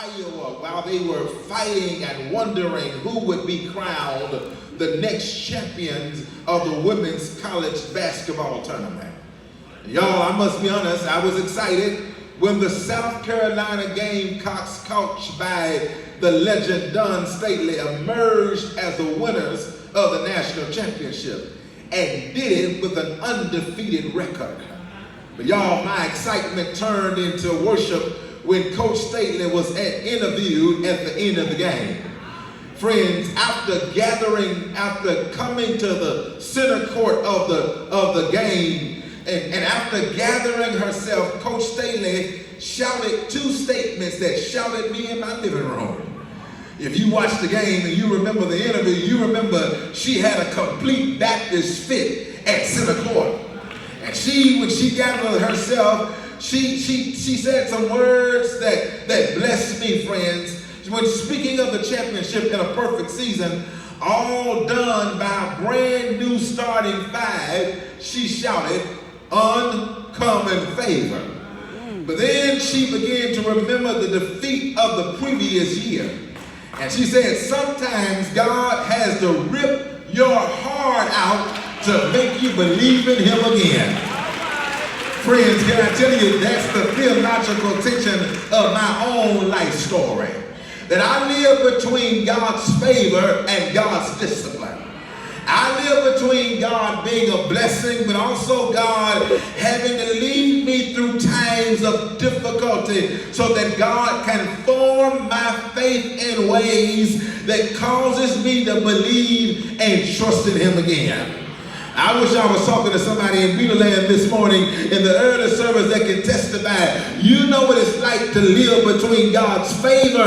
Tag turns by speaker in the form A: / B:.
A: Iowa, while they were fighting and wondering who would be crowned the next champions of the women's college basketball tournament. Y'all, I must be honest, I was excited when the South Carolina Gamecocks, coached by the legend Don Stately, emerged as the winners of the national championship and did it with an undefeated record. But y'all, my excitement turned into worship when Coach Stately was interviewed at the end of the game. Friends, after coming to the center court of the game, and after gathering herself, Coach Stately shouted two statements that shouted me in my living room. If you watched the game and you remember the interview, you remember she had a complete Baptist fit at center court. And when she gathered herself, she said some words that blessed me, friends. When speaking of the championship in a perfect season, all done by a brand new starting five, she shouted, "Uncommon favor." But then she began to remember the defeat of the previous year. And she said, sometimes God has to rip your heart out to make you believe in him again. Friends, can I tell you, that's the theological tension of my own life story. That I live between God's favor and God's discipline. I live between God being a blessing, but also God having to lead me through times of difficulty so that God can form my faith in ways that causes me to believe and trust in him again. I wish I was talking to somebody in Beetleland this morning in the early service that can testify. You know what it's like to live between God's favor